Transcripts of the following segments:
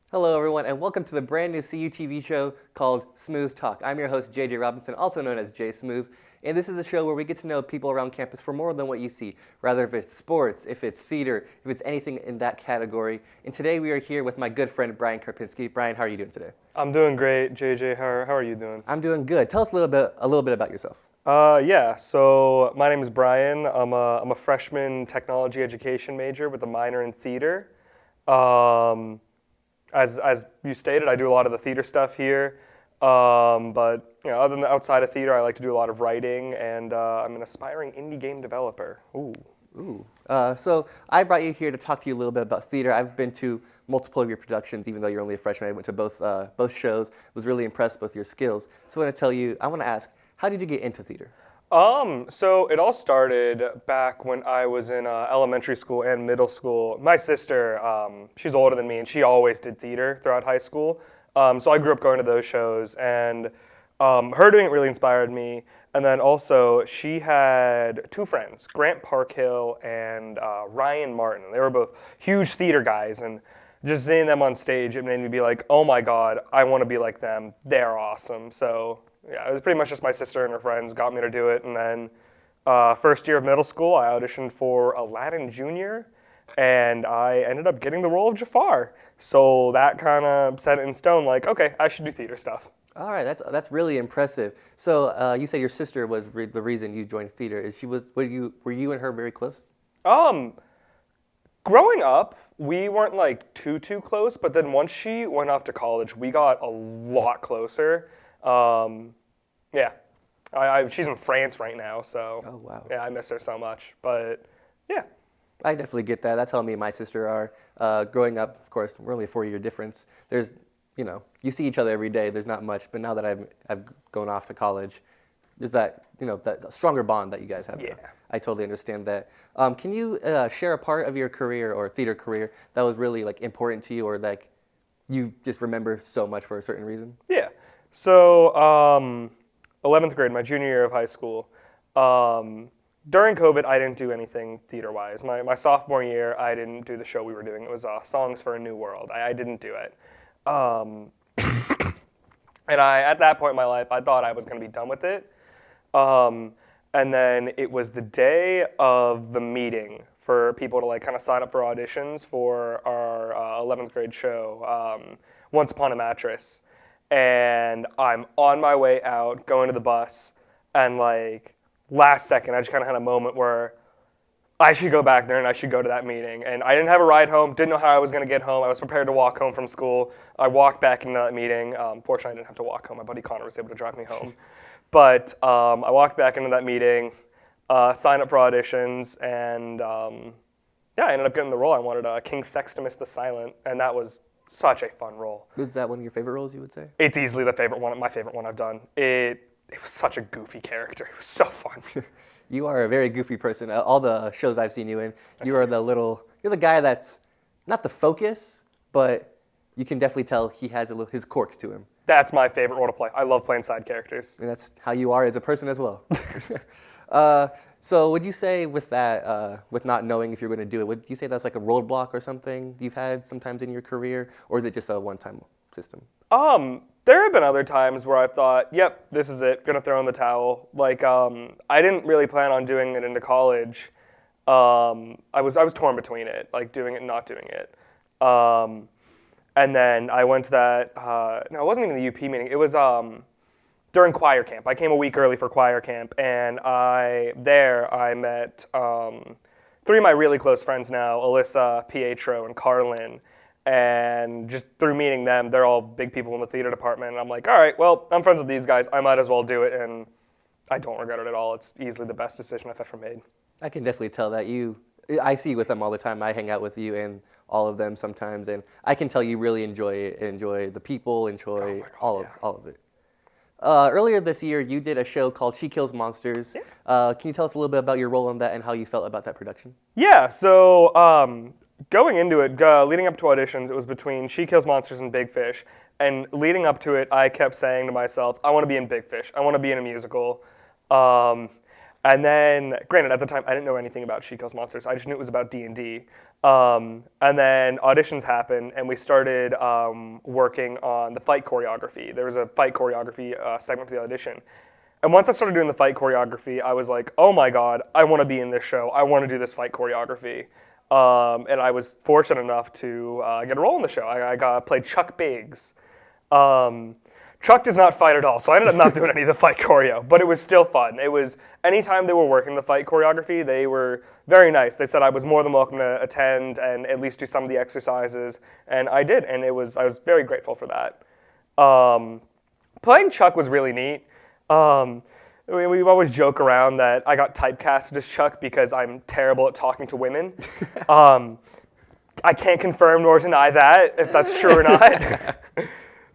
Hello, everyone, and welcome to the brand new CU TV show called Smooth Talk. I'm your host, JJ Robinson, also known as J Smooth, and this is a show where we get to know people around campus for more than what you see, rather if it's sports, if it's theater, if it's anything in that category. And today we are here with my good friend, BRYAN KARPINSKY. BRYAN, how are you doing today? I'm doing great, JJ. How are you doing? I'm doing good. Tell us a little bit about yourself. So my name is BRYAN. I'm a freshman technology education major with a minor in theater. As you stated, I do a lot of the theater stuff here. But other than outside of theater, I like to do a lot of writing, and I'm an aspiring indie game developer. Ooh. So I brought you here to talk to you a little bit about theater. I've been to multiple of your productions, even though you're only a freshman. I went to both shows. Was really impressed with your skills. So I want to ask, how did you get into theater? So it all started back when I was in elementary school and middle school. My sister, she's older than me, and she always did theater throughout high school. So I grew up going to those shows, and her doing it really inspired me. And then also, she had two friends, Grant Parkhill and Ryan Martin. They were both huge theater guys, and just seeing them on stage, it made me be like, oh my God, I want to be like them. They're awesome. So yeah, it was pretty much just my sister and her friends got me to do it. And then first year of middle school, I auditioned for Aladdin Jr., and I ended up getting the role of Jafar. So that kind of set it in stone, like, okay, I should do theater stuff. All right, that's really impressive. So you said your sister was the reason you joined theater. Were you and her very close? Growing up, we weren't like too close, but then once she went off to college, we got a lot closer. Yeah, she's in France right now, so oh wow, yeah, I miss her so much. But yeah, I definitely get that. That's how me and my sister are. Growing up, of course, we're only a 4-year difference. There's, you see each other every day. There's not much, but now that I've gone off to college, there's that that stronger bond that you guys have. Yeah, now. I totally understand that. Can you share a part of your career or theater career that was really like important to you, or like you just remember so much for a certain reason? Yeah. So 11th grade, my junior year of high school. During COVID, I didn't do anything theater-wise. My sophomore year, I didn't do the show we were doing. It was Songs for a New World. I didn't do it. And at that point in my life, I thought I was going to be done with it. And then it was the day of the meeting for people to like kind of sign up for auditions for our 11th grade show, Once Upon a Mattress. And I'm on my way out, going to the bus, and like last second, I just kind of had a moment where I should go back there and I should go to that meeting. And I didn't have a ride home, didn't know how I was going to get home. I was prepared to walk home from school. I walked back into that meeting. Fortunately, I didn't have to walk home. My buddy Connor was able to drive me home. But I walked back into that meeting, signed up for auditions, and yeah, I ended up getting the role. I wanted King Sextimus the Silent, and that was such a fun role. Was that one of your favorite roles, you would say? It's easily my favorite one I've done. It was such a goofy character. It was so fun. You are a very goofy person. All the shows I've seen you in, you're the guy that's not the focus, but you can definitely tell he has his quirks to him. That's my favorite role to play. I love playing side characters. And that's how you are as a person as well. So would you say with that, with not knowing if you're going to do it, would you say that's like a roadblock or something you've had sometimes in your career, or is it just a one-time system? There have been other times where I've thought, yep, this is it, gonna throw in the towel. Like, I didn't really plan on doing it into college. I was torn between it, like doing it and not doing it. And then I went to that, no, it wasn't even the UP meeting, it was during choir camp. I came a week early for choir camp, and I met 3 of my really close friends now, Alyssa, Pietro, and Carlin. And just through meeting them, they're all big people in the theater department. And I'm like, all right, well, I'm friends with these guys. I might as well do it. And I don't regret it at all. It's easily the best decision I've ever made. I can definitely tell that I see you with them all the time. I hang out with you and all of them sometimes. And I can tell you really enjoy the people, enjoy all of it. Earlier this year, you did a show called She Kills Monsters. Yeah. Can you tell us a little bit about your role in that and how you felt about that production? Yeah, so going into it, leading up to auditions, it was between She Kills Monsters and Big Fish. And leading up to it, I kept saying to myself, I want to be in Big Fish. I want to be in a musical. And then, granted, at the time, I didn't know anything about She Kills Monsters. I just knew it was about D&D. And then auditions happened, and we started working on the fight choreography. There was a fight choreography segment for the audition. And once I started doing the fight choreography, I was like, oh my God, I want to be in this show. I want to do this fight choreography. And I was fortunate enough to get a role in the show. I played Chuck Biggs. Chuck does not fight at all, so I ended up not doing any of the fight choreo, but it was still fun. It was, anytime they were working the fight choreography, they were very nice. They said I was more than welcome to attend and at least do some of the exercises, and I did, and I was very grateful for that. Playing Chuck was really neat. We always joke around that I got typecasted as Chuck because I'm terrible at talking to women. I can't confirm nor deny that, if that's true or not.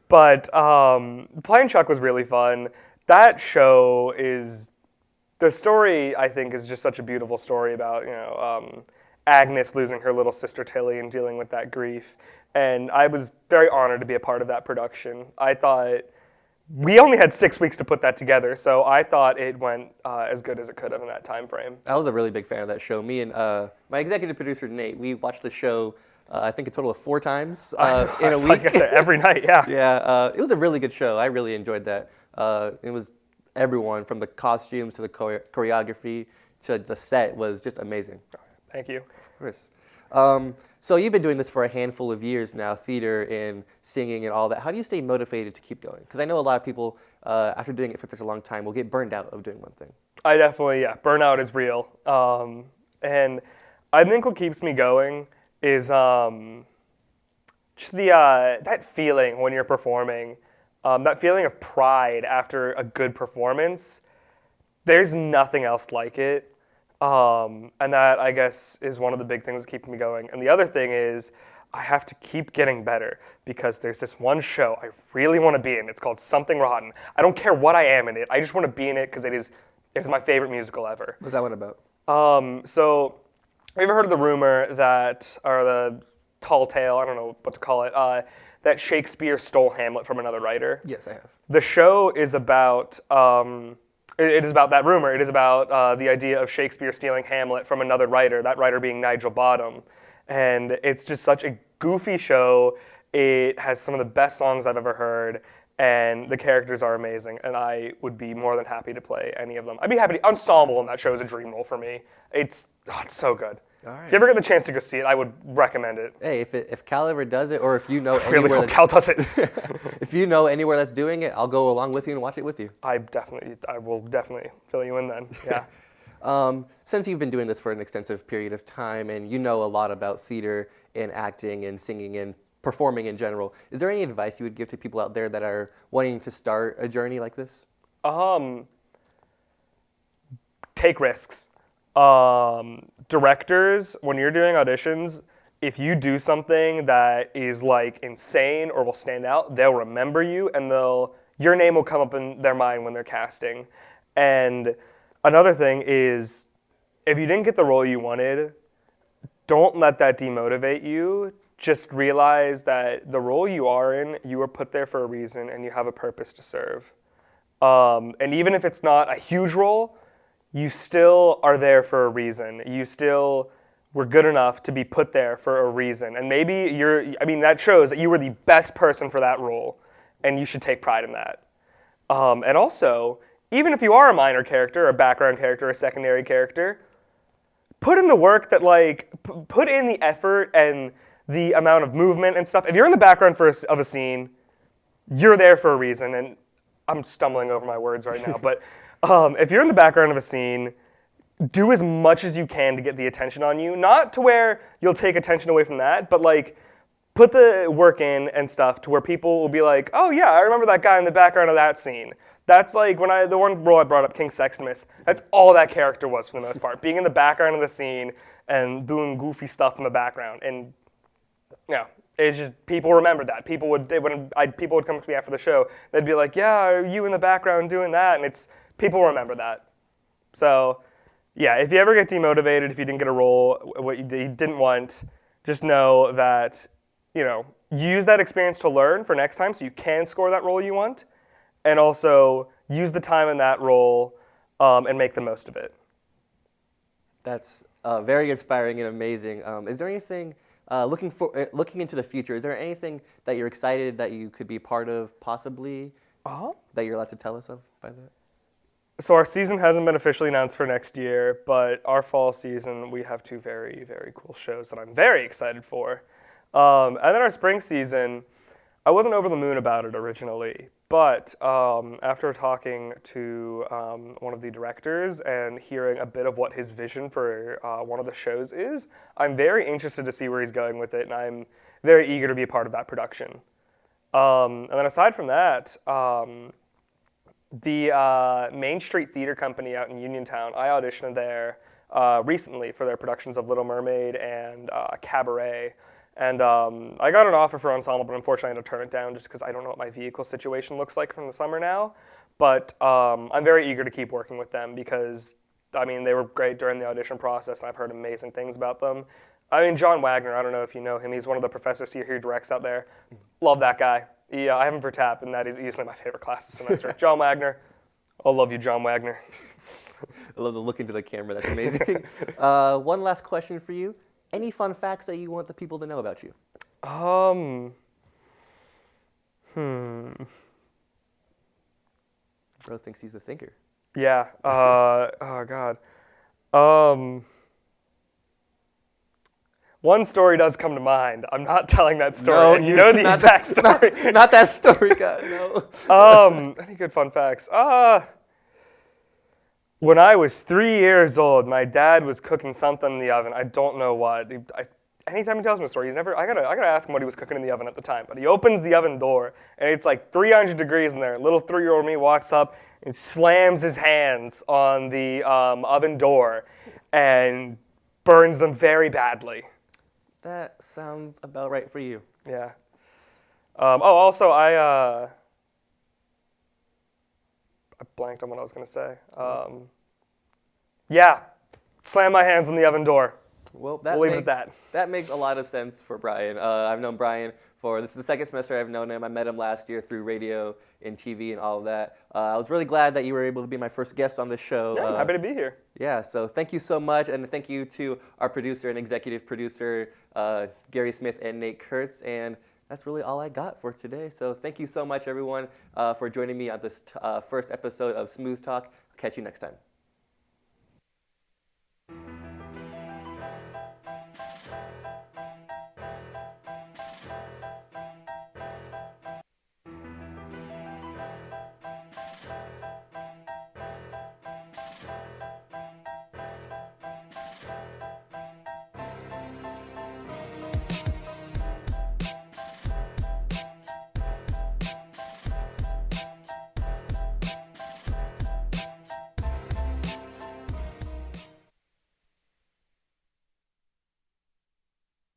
But playing Chuck was really fun. That show is, the story I think is just such a beautiful story about, Agnes losing her little sister Tilly and dealing with that grief. And I was very honored to be a part of that production. I thought, we only had 6 weeks to put that together, so I thought it went as good as it could have in that time frame. I was a really big fan of that show. Me and my executive producer, Nate, we watched the show I think a total of 4 times in a week. Like I said, every night, yeah. Yeah, it was a really good show. I really enjoyed that. It was everyone from the costumes to the choreography to the set was just amazing. Thank you. Of course. So you've been doing this for a handful of years now, theater and singing and all that. How do you stay motivated to keep going? Because I know a lot of people, after doing it for such a long time, will get burned out of doing one thing. I definitely, burnout is real. And I think what keeps me going is just that feeling when you're performing, that feeling of pride after a good performance. There's nothing else like it. And that, I guess, is one of the big things that keep me going. And the other thing is I have to keep getting better because there's this one show I really want to be in. It's called Something Rotten. I don't care what I am in it. I just want to be in it because it is my favorite musical ever. What's that one about? So have you ever heard of the rumor that, or the tall tale, I don't know what to call it, that Shakespeare stole Hamlet from another writer? Yes, I have. The show is about, it is about that rumor. It is about the idea of Shakespeare stealing Hamlet from another writer, that writer being Nigel Bottom. And it's just such a goofy show. It has some of the best songs I've ever heard, and the characters are amazing, and I would be more than happy to play any of them. I'd be happy to, ensemble in that show is a dream role for me. It's so good. All right. If you ever get the chance to go see it, I would recommend it. Hey, if Cal ever does it, or if you know I really anywhere hope Cal does it. if you know anywhere that's doing it, I'll go along with you and watch it with you. I will definitely fill you in then. Yeah. Since you've been doing this for an extensive period of time and you know a lot about theater and acting and singing and performing in general, is there any advice you would give to people out there that are wanting to start a journey like this? Take risks. Directors, when you're doing auditions, if you do something that is like insane or will stand out, they'll remember you and your name will come up in their mind when they're casting. And another thing is, if you didn't get the role you wanted, don't let that demotivate you. Just realize that the role you are in, you were put there for a reason and you have a purpose to serve. And even if it's not a huge role, you still are there for a reason. You still were good enough to be put there for a reason. And maybe that shows that you were the best person for that role, and you should take pride in that. And also, even if you are a minor character, a background character, a secondary character, put in the work that, put in the effort and the amount of movement and stuff. If you're in the background of a scene, you're there for a reason. And I'm stumbling over my words right now, but if you're in the background of a scene, do as much as you can to get the attention on you. Not to where you'll take attention away from that, but put the work in and stuff to where people will be like, oh yeah, I remember that guy in the background of that scene. That's the one role I brought up, King Sextimus, that's all that character was for the most part. Being in the background of the scene and doing goofy stuff in the background. And yeah, it's just, people remember that. People would come up to me after the show, they'd be like, yeah, are you in the background doing that? And people remember that. So, yeah, if you ever get demotivated, if you didn't get a role, what you didn't want, just know that use that experience to learn for next time so you can score that role you want, and also use the time in that role and make the most of it. That's very inspiring and amazing. Is there anything, looking into the future, is there anything that you're excited that you could be part of possibly that you're allowed to tell us of by that? So our season hasn't been officially announced for next year, but our fall season, we have 2 very, very cool shows that I'm very excited for. And then our spring season, I wasn't over the moon about it originally, but after talking to one of the directors and hearing a bit of what his vision for one of the shows is, I'm very interested to see where he's going with it, and I'm very eager to be a part of that production. And then aside from that, the Main Street Theater Company out in Uniontown, I auditioned there recently for their productions of Little Mermaid and Cabaret. And I got an offer for ensemble, but unfortunately I had to turn it down just because I don't know what my vehicle situation looks like from the summer now. But I'm very eager to keep working with them because, I mean, they were great during the audition process, and I've heard amazing things about them. I mean, John Wagner, I don't know if you know him. He's one of the professors here who directs out there. Love that guy. Yeah, I have him for tap, and that is easily my favorite class this semester. John Wagner. I love you, John Wagner. I love the look into the camera. That's amazing. One last question for you. Any fun facts that you want the people to know about you? Bro thinks he's a thinker. Yeah. Oh, God. One story does come to mind. I'm not telling that story. No, you know the exact story. Not that story, God, no. Any good fun facts? When I was 3 years old, my dad was cooking something in the oven. I don't know what. Anytime he tells me a story, I gotta ask him what he was cooking in the oven at the time. But he opens the oven door, and it's like 300 degrees in there. Little 3-year-old me walks up and slams his hands on the oven door and burns them very badly. That sounds about right for you. Yeah. Also, I blanked on what I was going to say. Yeah, slam my hands on the oven door. Well, we'll leave it at that. That makes a lot of sense for Bryan. I've known Bryan this is the second semester I've known him. I met him last year through radio and TV and all of that. I was really glad that you were able to be my first guest on this show. Yeah, I'm happy to be here. Yeah, so thank you so much, and thank you to our producer and executive producer, Gary Smith and Nate Kurtz, and that's really all I got for today. So thank you so much, everyone, for joining me on this first episode of Smooth Talk. I'll catch you next time.